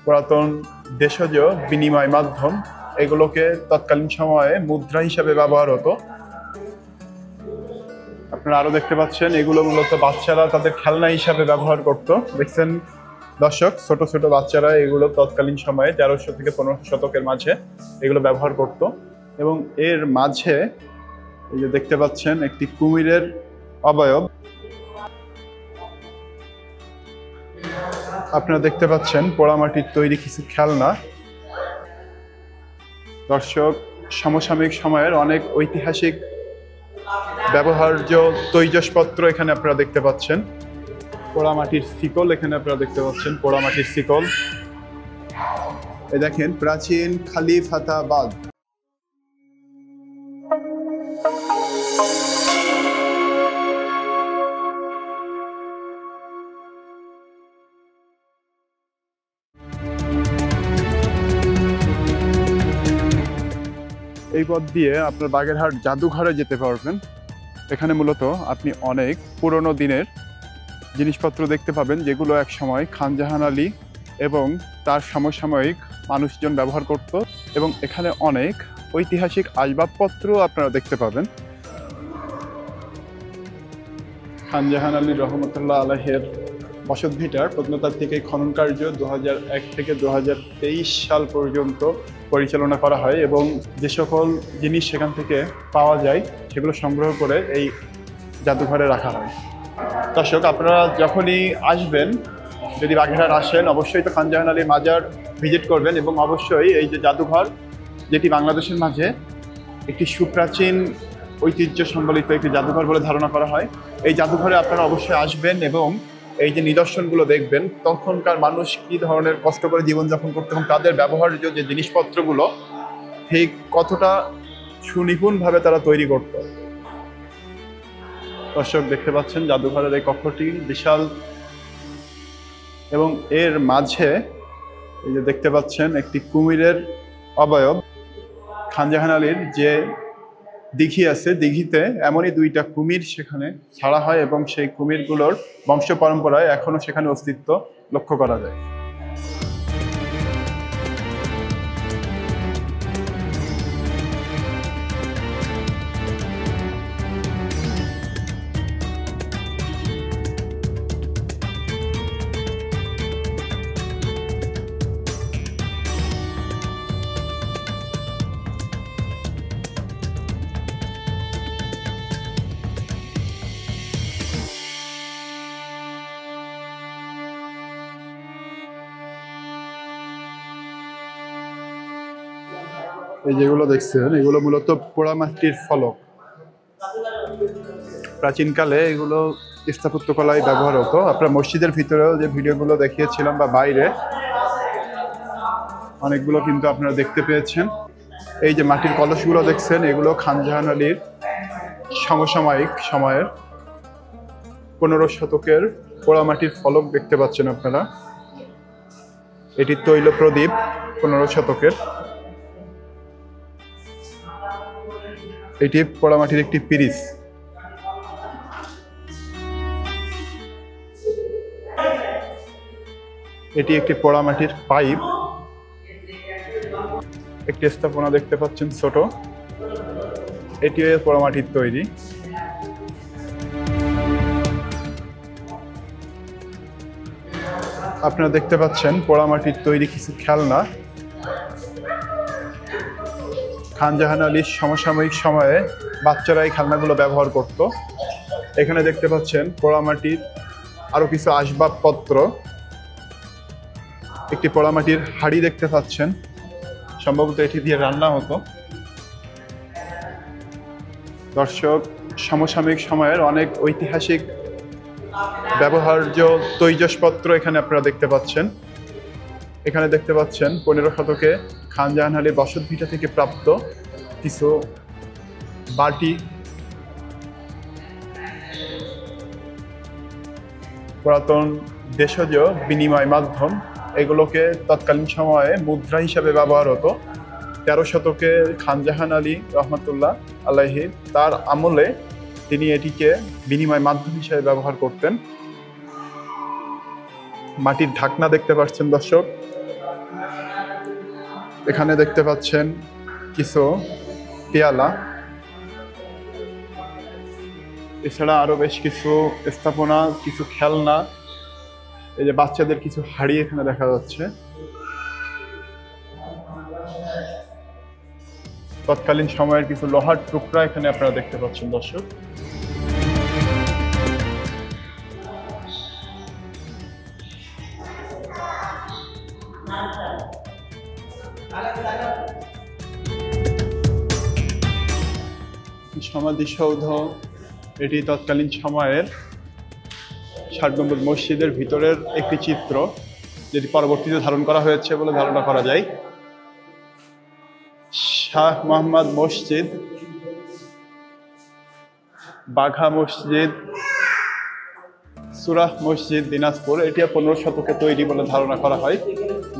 পুরাতন দেশজ বিনিময় মাধ্যম, এগুলোকে তৎকালীন সময়ে মুদ্রা হিসাবে ব্যবহার হতো। আপনারা আরো দেখতে পাচ্ছেন এগুলো মূলত বাচ্চারা তাদের খেলনা হিসাবে ব্যবহার করত। দেখছেন দর্শক, ছোট ছোট বাচ্চারা এগুলো তৎকালীন সময়ে 1300 থেকে 1500 শতকের মাঝে এগুলো ব্যবহার করত। এবং এর মাঝে এই যে দেখতে পাচ্ছেন একটি কুমিরের অবয়ব। আপনারা দেখতে পাচ্ছেন পোড়ামাটির তৈরি কিছু খেলনা। দর্শক, সমসাময়িক সময়ের অনেক ঐতিহাসিক ব্যবহার্য তৈজসপত্র এখানে আপনারা দেখতে পাচ্ছেন। পোড়ামাটির শিকল এখানে আপনারা দেখতে পাচ্ছেন, পোড়ামাটির শিকল। এই দেখেন প্রাচীন খালিফাতাবাদ। এই পথ দিয়ে আপনার বাগেরহাট জাদুঘরে যেতে পারবেন। এখানে মূলত আপনি অনেক পুরনো দিনের জিনিসপত্র দেখতে পাবেন, যেগুলো এক সময় খান জাহান আলী এবং তার সমসাময়িক মানুষজন ব্যবহার করত। এবং এখানে অনেক ঐতিহাসিক আসবাবপত্র আপনারা দেখতে পাবেন। খান জাহান আলী রহমতুল্লাহ আলাইহির বসতভিটার প্রত্নতাত্ত্বিক এই খনন কার্য 2001 থেকে 2023 সাল পর্যন্ত পরিচালনা করা হয় এবং যে সকল জিনিস সেখান থেকে পাওয়া যায় সেগুলো সংগ্রহ করে এই জাদুঘরে রাখা হয়। দর্শক, আপনারা যখনই আসবেন, যদি বাগেরহাট আসেন, অবশ্যই তো খান জাহান আলীর মাজার ভিজিট করবেন এবং অবশ্যই এই যে জাদুঘর, যেটি বাংলাদেশের মাঝে একটি সুপ্রাচীন ঐতিহ্য সম্বলিত একটি জাদুঘর বলে ধারণা করা হয়, এই জাদুঘরে আপনারা অবশ্যই আসবেন এবং এই যে নিদর্শনগুলো দেখবেন, তখনকার মানুষ কী ধরনের কষ্ট করে জীবনযাপন করতো এবং তাদের ব্যবহার্য যে জিনিসপত্রগুলো ঠিক কতটা সুনিপুণভাবে তারা তৈরি করত। দর্শক, দেখতে পাচ্ছেন জাদুঘরের এই কক্ষটি বিশাল এবং এর মাঝে এই যে দেখতে পাচ্ছেন একটি কুমিরের অবয়ব। খান জাহান আলীর যে দিঘি আছে, দিঘিতে এমনই 2টা কুমির সেখানে ছাড়া হয় এবং সেই কুমিরগুলোর বংশ পরম্পরায় এখনো সেখানে অস্তিত্ব লক্ষ্য করা যায়। এই যেগুলো দেখছেন, এগুলো মূলত পোড়ামাটির ফলক। প্রাচীনকালে এগুলো স্থাপত্যকলায় ব্যবহার হতো। আপনার মসজিদের ভিতরেও যে ভিডিওগুলো দেখিয়েছিলাম বা বাইরে, অনেকগুলো কিন্তু আপনারা দেখতে পেয়েছেন। এই যে মাটির কলসগুলো দেখছেন, এগুলো খান জাহান আলীর সমসাময়িক সময়ের 15 শতকের পোড়ামাটির ফলক দেখতে পাচ্ছেন আপনারা। এটি তৈল প্রদীপ 15 শতকের। এটি পোড়ামাটির একটি পিরিচ। এটি একটি পোড়ামাটির পাইপ। একটি স্থাপনা দেখতে পাচ্ছেন ছোট, এটিও পোড়ামাটির তৈরি। আপনারা দেখতে পাচ্ছেন পোড়ামাটির তৈরি কিছু খেলনা। খান জাহান আলীর সমসাময়িক সময়ে বাচ্চারা এই খেলনাগুলো ব্যবহার করত। এখানে দেখতে পাচ্ছেন পোড়ামাটির আরো কিছু আসবাবপত্র। একটি পোড়ামাটির হাঁড়ি দেখতে পাচ্ছেন, সম্ভবত এটি দিয়ে রান্না হতো। দর্শক, সমসাময়িক সময়ের অনেক ঐতিহাসিক ব্যবহার্য তৈজসপত্র এখানে আপনারা দেখতে পাচ্ছেন। এখানে দেখতে পাচ্ছেন 15 শতকে খান জাহান আলীর বসতভিটা থেকে প্রাপ্ত কিছু বাটি, পুরাতন দেশজ বিনিময় মাধ্যম, এগুলোকে তৎকালীন সময়ে মুদ্রা হিসাবে ব্যবহার হতো। 13 শতকে খান জাহান আলী রহমতুল্লাহ আলাইহি তার আমলে তিনি এটিকে বিনিময় মাধ্যম হিসেবে ব্যবহার করতেন। মাটির ঢাকনা দেখতে পাচ্ছেন দর্শক, এখানে দেখতে পাচ্ছেন কিছু পেয়ালা, এছাড়া আরো বেশ কিছু স্থাপনা, কিছু খেলনা, এই যে বাচ্চাদের কিছু হাড়ি এখানে দেখা যাচ্ছে। তৎকালীন সময়ের কিছু লোহার টুকরা এখানে আপনারা দেখতে পাচ্ছেন দর্শক। সমাধিসৌধ, এটি তৎকালীন সময়ের ৬০ গম্বুজ মসজিদের ভিতরের একটি চিত্র, যেটি পরবর্তীতে ধারণ করা হয়েছে বলে ধারণা করা যায়। শাহ মোহাম্মদ মসজিদ, বাঘা মসজিদ, সুরাহ মসজিদ দিনাজপুর, এটি ১৫ শতকে তৈরি বলে ধারণা করা হয়।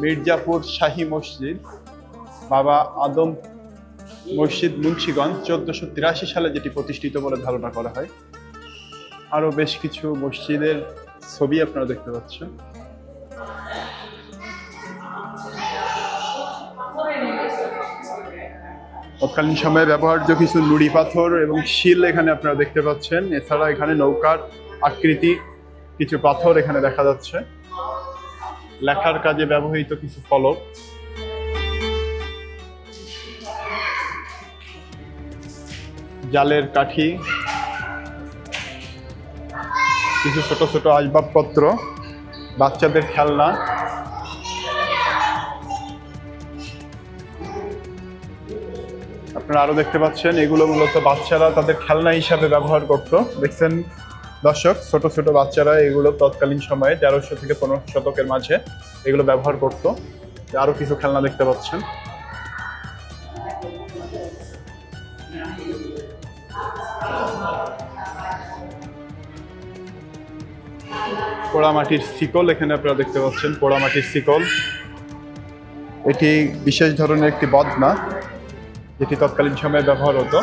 মির্জাপুর শাহী মসজিদ, বাবা আদম মসজিদ মুন্সিগঞ্জ ১৪৮৩ সালে যেটি প্রতিষ্ঠিত বলে ধারণা করা হয়। আরো বেশ কিছু মসজিদের ছবি আপনারা দেখতে পাচ্ছেন। তৎকালীন সময়ে ব্যবহার্য কিছু নুড়ি পাথর এবং শিল এখানে আপনারা দেখতে পাচ্ছেন। এছাড়া এখানে নৌকার আকৃতি কিছু পাথর এখানে দেখা যাচ্ছে। লেখার কাজে ব্যবহৃত কিছু ফলক, জালের কাঠি, কিছু ছোট ছোট আসবাবপত্র, বাচ্চাদের খেলনা, আপনারা আরো দেখতে পাচ্ছেন এগুলো মূলত বাচ্চারা তাদের খেলনা হিসাবে ব্যবহার করত। দেখছেন দর্শক, ছোট ছোট বাচ্চারা এগুলো তৎকালীন সময়ে ১৩০০ থেকে ১৫ শতকের মাঝে এগুলো ব্যবহার করত। আরো কিছু খেলনা দেখতে পাচ্ছেন। পোড়ামাটির শিকল এখানে আপনারা দেখতে পাচ্ছেন। পোড়ামাটির শিকল, এটি বিশেষ ধরনের একটি বদনা যেটি তৎকালীন সময়ে ব্যবহার হতো।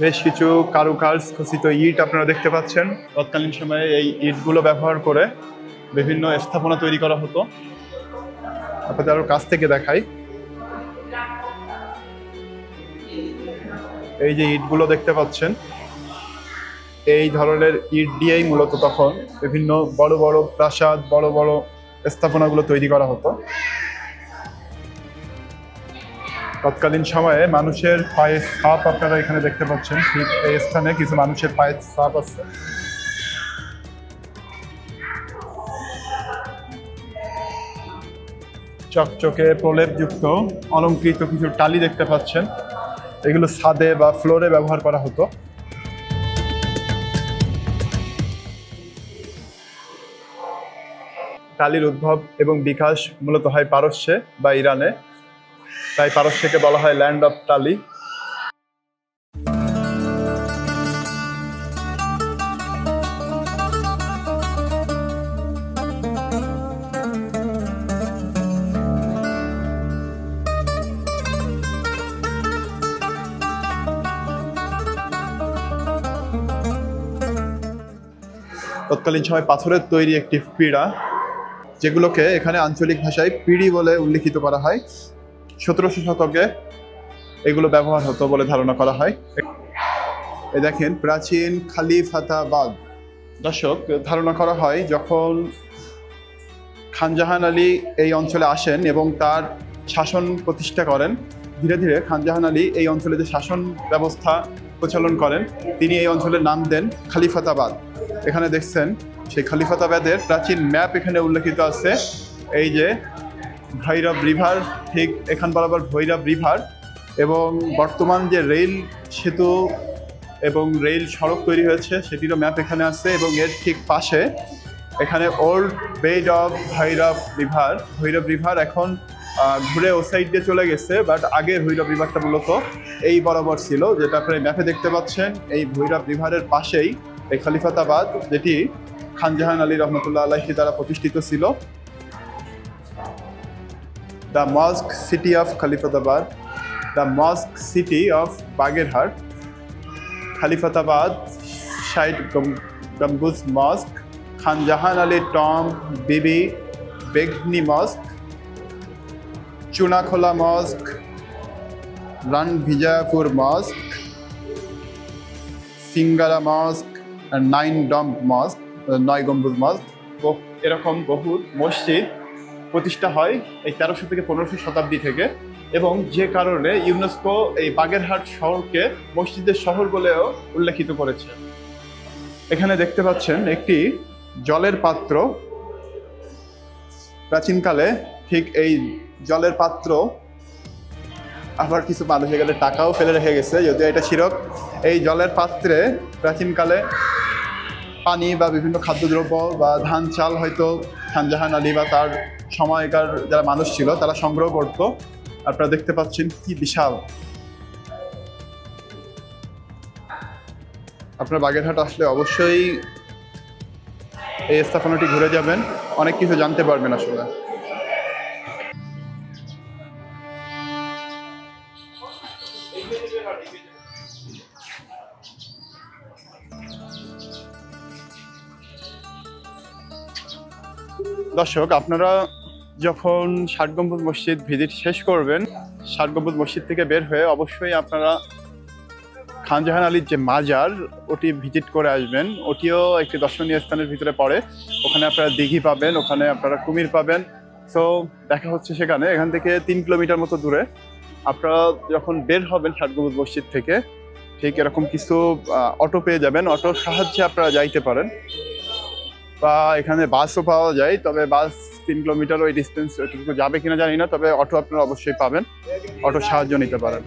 বেশ কিছু কারুকাজ খচিত ইট আপনারা দেখতে পাচ্ছেন। তৎকালীন সময়ে এই ইটগুলো ব্যবহার করে বিভিন্ন স্থাপনা তৈরি করা হতো। আপনাদের আরো কাছ থেকে দেখাই, এই যে ইটগুলো দেখতে পাচ্ছেন, এই ধরনের ইট দিয়েই মূলত তখন বিভিন্ন বড় বড় প্রাসাদ, বড় বড় স্থাপনাগুলো তৈরি করা হতো। তৎকালীন সময়ে মানুষের পায়ের ছাপ আপনারা এখানে দেখতে পাচ্ছেন। ঠিক এই স্থানে কিছু মানুষের পায়ের ছাপ আছে। চকচকে প্রলেপযুক্ত অলংকৃত কিছু টালি দেখতে পাচ্ছেন। এগুলো ছাদে বা ফ্লোরে ব্যবহার করা হতো। টালির উদ্ভব এবং বিকাশ মূলত হয় পারস্যে বা ইরানে, তাই পারস্যকে বলা হয় ল্যান্ড অফ টালি। তৎকালীন সময় পাথরের তৈরি একটি পিঁড়া, যেগুলোকে এখানে আঞ্চলিক ভাষায় পিঁড়ি বলে উল্লিখিত করা হয়। ১৭০০ শতকে এগুলো ব্যবহার হতো বলে ধারণা করা হয়। এই দেখেন প্রাচীন খালিফাতাবাদ। দর্শক, ধারণা করা হয় যখন খান জাহান আলী এই অঞ্চলে আসেন এবং তার শাসন প্রতিষ্ঠা করেন, ধীরে ধীরে খান জাহান আলী এই অঞ্চলে যে শাসন ব্যবস্থা প্রচলন করেন, তিনি এই অঞ্চলের নাম দেন খালিফাতাবাদ। এখানে দেখছেন সেই খালিফাতাবাদের প্রাচীন ম্যাপ এখানে উল্লেখিত আছে। এই যে ভৈরব রিভার, ঠিক এখান বরাবর ভৈরব রিভার, এবং বর্তমান যে রেল সেতু এবং রেল সড়ক তৈরি হয়েছে সেটিরও ম্যাপ এখানে আছে। এবং এর ঠিক পাশে এখানে old bed of Bhairab river. Bhairab river এখন ঘুরে ও সাইড দিয়ে চলে গেছে, বাট আগে ভৈরব রিভারটা মূলত এই বরাবর ছিল, যেটা আপনারা ম্যাপে দেখতে পাচ্ছেন। এই ভৈরব রিভারের পাশেই এই খালিফাতাবাদ, যেটি খান জাহান আলী রহমতুল্লাহ আলাইহি দ্বারা প্রতিষ্ঠিত ছিল। The mosque city of Khalifatabad, the mosque city of Bagerhat, Khalifatabad Shait Gambuj mosque, Khan Jahan Ali Tom Bibi বেগনি মস্ক, চুনাখোলা মস্ক, রানভিজাপুর মস্ক, singara মস্ক, nine ডম মস্ক, 9 গম্বুজ মস্ক। এরকম বহু মসজিদ প্রতিষ্ঠা হয় এই 1300 থেকে 1500 শতাব্দী থেকে, এবং যে কারণে ইউনেস্কো এই বাগেরহাট শহরকে মসজিদের শহর বলেও উল্লেখিত করেছে। এখানে দেখতে পাচ্ছেন একটি জলের পাত্র। প্রাচীনকালে ঠিক এই জলের পাত্র, আবার কিছু মানুষ এখানে টাকাও ফেলে রেখে গেছে, যদিও এটা শিরক। এই জলের পাত্রে প্রাচীনকালে পানি বা বিভিন্ন খাদ্যদ্রব্য বা ধান চাল হয়তো খান জাহান আলী বা তার সময়কার যারা মানুষ ছিল তারা সংগ্রহ করত। আপনারা দেখতে পাচ্ছেন কি বিশাল। আপনার বাগেরহাট আসলে অবশ্যই এই স্থাপনাটি ঘুরে যাবেন, অনেক কিছু জানতে পারবেন আসলে। দর্শক, আপনারা যখন 60 গম্বুজ মসজিদ ভিজিট শেষ করবেন, 60 গম্বুজ মসজিদ থেকে বের হয়ে অবশ্যই আপনারা খান জাহান আলীর যে মাজার ওটি ভিজিট করে আসবেন। ওটিও একটি দর্শনীয় স্থানের ভিতরে পড়ে। ওখানে আপনারা দিঘি পাবেন, ওখানে আপনারা কুমির পাবেন। সো দেখা হচ্ছে সেখানে। এখান থেকে 3 কিলোমিটার মতো দূরে। আপনারা যখন বের হবেন 60 গম্বুজ মসজিদ থেকে, ঠিক এরকম কিছু অটো পেয়ে যাবেন। অটোর সাহায্যে আপনারা যাইতে পারেন, বা এখানে বাসও পাওয়া যায়। তবে বাস 3 কিলোমিটার ওই ডিস্টেন্স এটুকু যাবে কিনা জানি না, তবে অটো আপনারা অবশ্যই পাবেন, অটোর সাহায্য নিতে পারেন।